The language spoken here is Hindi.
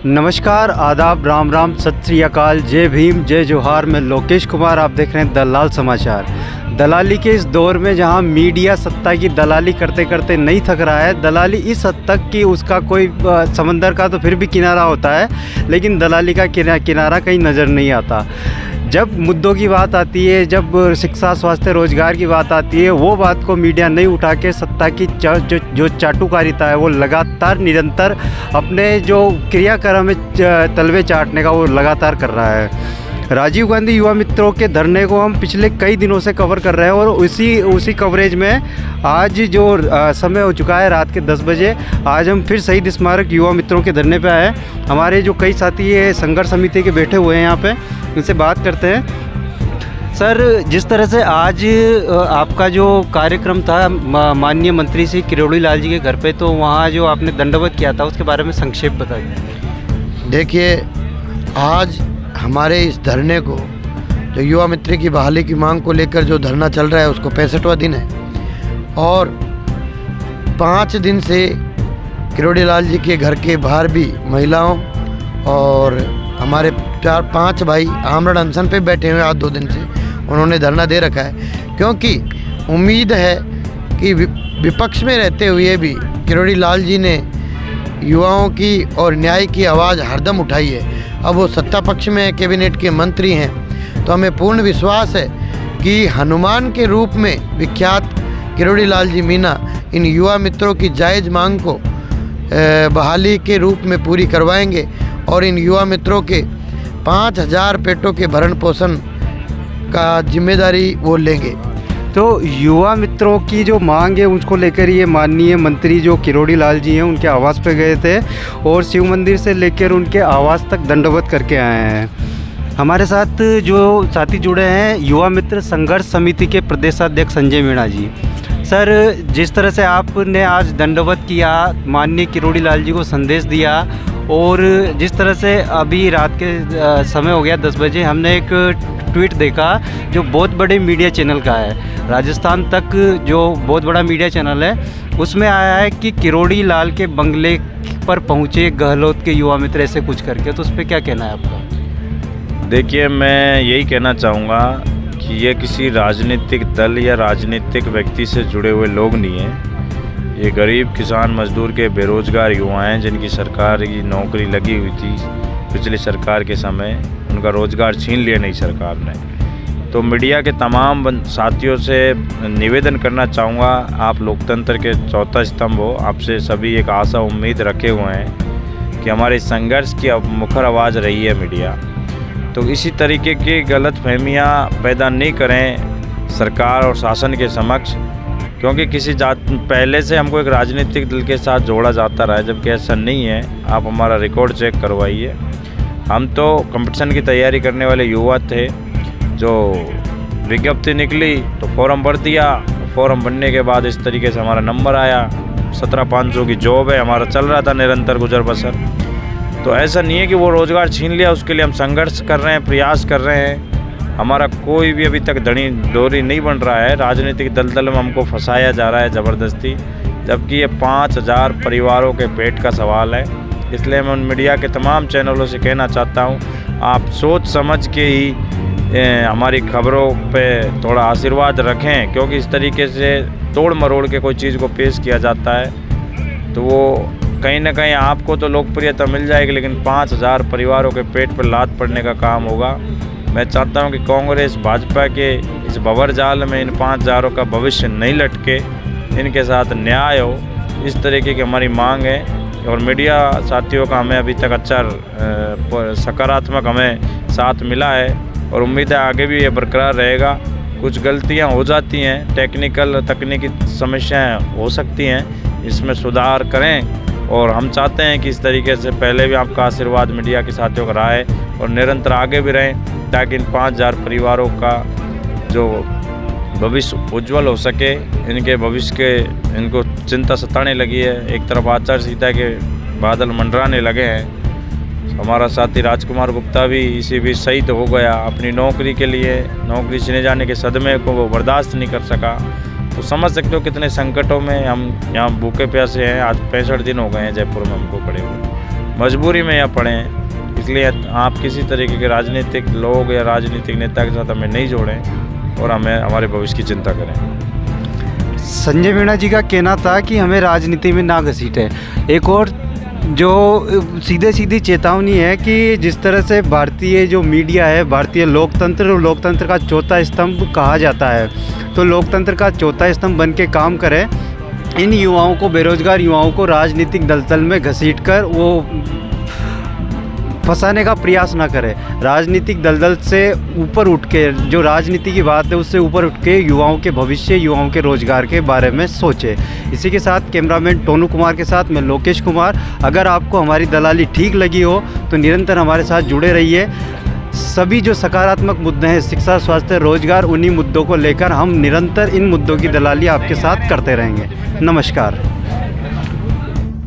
नमस्कार, आदाब, राम राम, सत श्री अकाल, जय भीम, जय जोहार। मैं लोकेश कुमार, आप देख रहे हैं दलाल समाचार। दलाली के इस दौर में जहां मीडिया सत्ता की दलाली करते करते नहीं थक रहा है, दलाली इस हद तक कि उसका कोई समंदर का तो फिर भी किनारा होता है, लेकिन दलाली का किनारा कहीं नज़र नहीं आता। जब मुद्दों की बात आती है, जब शिक्षा, स्वास्थ्य, रोजगार की बात आती है, वो बात को मीडिया नहीं उठा के सत्ता की जो चाटुकारिता है वो लगातार निरंतर अपने जो क्रियाक्रम में तलवे चाटने का वो लगातार कर रहा है। राजीव गांधी युवा मित्रों के धरने को हम पिछले कई दिनों से कवर कर रहे हैं और उसी कवरेज में आज जो समय हो चुका है रात के 10 बजे, आज हम फिर शहीद स्मारक युवा मित्रों के धरने पे आए हैं। हमारे जो कई साथी ये संघर्ष समिति के बैठे हुए हैं यहाँ पे, उनसे बात करते हैं। सर, जिस तरह से आज आपका जो कार्यक्रम था माननीय मंत्री श्री किरोड़ी लाल जी के घर पे, तो वहाँ जो आपने दंडवत किया था उसके बारे में संक्षेप बताइए। देखिए, आज हमारे इस धरने को, जो युवा मित्र की बहाली की मांग को लेकर जो धरना चल रहा है, उसको 65वां दिन है और 5 दिन से किरोड़ी लाल जी के घर के बाहर भी महिलाओं और हमारे 4-5 भाई आमरण अनशन पे बैठे हुए। आज 2 दिन से उन्होंने धरना दे रखा है, क्योंकि उम्मीद है कि विपक्ष में रहते हुए भी किरोड़ी लाल जी ने युवाओं की और न्याय की आवाज़ हरदम उठाई है। अब वो सत्ता पक्ष में कैबिनेट के मंत्री हैं, तो हमें पूर्ण विश्वास है कि हनुमान के रूप में विख्यात किरोड़ी लाल जी मीना इन युवा मित्रों की जायज़ मांग को बहाली के रूप में पूरी करवाएंगे और इन युवा मित्रों के 5000 पेटों के भरण पोषण का जिम्मेदारी वो लेंगे। तो युवा मित्रों की जो मांग है उसको लेकर ये माननीय मंत्री जो किरोड़ी लाल जी हैं उनके आवास पे गए थे और शिव मंदिर से लेकर उनके आवास तक दंडवत करके आए हैं। हमारे साथ जो साथी जुड़े हैं, युवा मित्र संघर्ष समिति के प्रदेशाध्यक्ष संजय मीणा जी। सर, जिस तरह से आपने आज दंडवत किया, माननीय किरोड़ी लाल जी को संदेश दिया और जिस तरह से अभी रात के समय हो गया 10 बजे, हमने एक ट्वीट देखा जो बहुत बड़े मीडिया चैनल का है, राजस्थान तक जो बहुत बड़ा मीडिया चैनल है, उसमें आया है कि किरोड़ी लाल के बंगले पर पहुंचे गहलोत के युवा मित्र, ऐसे कुछ करके। तो उस पर क्या कहना है आपका? देखिए, मैं यही कहना चाहूँगा कि ये किसी राजनीतिक दल या राजनीतिक व्यक्ति से जुड़े हुए लोग नहीं हैं। ये गरीब किसान मजदूर के बेरोजगार युवा हैं जिनकी सरकार की नौकरी लगी हुई थी पिछली सरकार के समय, उनका रोज़गार छीन लिया नई सरकार ने। तो मीडिया के तमाम साथियों से निवेदन करना चाहूँगा, आप लोकतंत्र के चौथा स्तंभ हो, आपसे सभी एक आशा उम्मीद रखे हुए हैं कि हमारे संघर्ष की अब मुखर आवाज़ रही है मीडिया। तो इसी तरीके की गलत फहमियाँ पैदा नहीं करें सरकार और शासन के समक्ष, क्योंकि किसी पहले से हमको एक राजनीतिक दल के साथ जोड़ा जाता रहा है, जबकि ऐसा नहीं है। आप हमारा रिकॉर्ड चेक करवाइए। हम तो कंपटीशन की तैयारी करने वाले युवा थे, जो विज्ञप्ति निकली तो फॉर्म भर दिया। फॉर्म भरने के बाद इस तरीके से हमारा नंबर आया। 17,500 की जॉब है, हमारा चल रहा था निरंतर गुजर बसर। तो ऐसा नहीं है कि वो रोज़गार छीन लिया, उसके लिए हम संघर्ष कर रहे हैं, प्रयास कर रहे हैं। हमारा कोई भी अभी तक धनी डोरी नहीं बन रहा है। राजनीतिक दलदल में हमको फंसाया जा रहा है ज़बरदस्ती, जबकि ये 5000 परिवारों के पेट का सवाल है। इसलिए मैं उन मीडिया के तमाम चैनलों से कहना चाहता हूँ, आप सोच समझ के ही हमारी खबरों पे थोड़ा आशीर्वाद रखें, क्योंकि इस तरीके से तोड़ मरोड़ के कोई चीज़ को पेश किया जाता है तो वो कहीं ना कहीं आपको तो लोकप्रियता मिल जाएगी, लेकिन 5000 परिवारों के पेट पर लात पड़ने का काम होगा। मैं चाहता हूं कि कांग्रेस भाजपा के इस भंवर जाल में इन 5000 का भविष्य नहीं लटके, इनके साथ न्याय हो, इस तरीके की हमारी मांग है। और मीडिया साथियों का हमें अभी तक अच्छा सकारात्मक हमें साथ मिला है और उम्मीद है आगे भी ये बरकरार रहेगा। कुछ गलतियां हो जाती हैं, तकनीकी समस्याएं हो सकती हैं, इसमें सुधार करें और हम चाहते हैं कि इस तरीके से पहले भी आपका आशीर्वाद मीडिया के साथियों का रहा है और निरंतर आगे भी रहें, ताकि इन 5000 परिवारों का जो भविष्य उज्जवल हो सके। इनके भविष्य के इनको चिंता सताने लगी है, एक तरफ आचार संहिता के बादल मंडराने लगे हैं। हमारा साथी राजकुमार गुप्ता भी इसी बीच शहीद हो गया अपनी नौकरी के लिए। नौकरी छिने जाने के सदमे को वो बर्दाश्त नहीं कर सका। तो समझ सकते हो कितने संकटों में हम यहाँ भूखे प्यासे हैं। आज 65 दिन हो गए हैं जयपुर में हमको पड़े हुए। मजबूरी में यहाँ पड़े हैं। इसलिए आप किसी तरीके के राजनीतिक लोग या राजनीतिक नेता के साथ हमें नहीं जोड़ें और हमें हमारे भविष्य की चिंता करें। संजय मीणा जी का कहना था कि हमें राजनीति में ना घसीटे। एक और जो सीधी चेतावनी है कि जिस तरह से भारतीय जो मीडिया है, भारतीय लोकतंत्र का चौथा स्तंभ कहा जाता है, तो लोकतंत्र का चौथा स्तंभ बन के काम करे। इन युवाओं को, बेरोजगार युवाओं को राजनीतिक दलदल में घसीटकर वो फंसाने का प्रयास ना करे। राजनीतिक दलदल से ऊपर उठ के, जो राजनीति की बात है उससे ऊपर उठ के युवाओं के भविष्य, युवाओं के रोजगार के बारे में सोचे। इसी के साथ कैमरामैन टोनू कुमार के साथ मैं लोकेश कुमार। अगर आपको हमारी दलाली ठीक लगी हो तो निरंतर हमारे साथ जुड़े रहिए। सभी जो सकारात्मक मुद्दे हैं, शिक्षा, स्वास्थ्य, रोजगार, उन्हीं मुद्दों को लेकर हम निरंतर इन मुद्दों की दलाली आपके साथ करते रहेंगे। नमस्कार।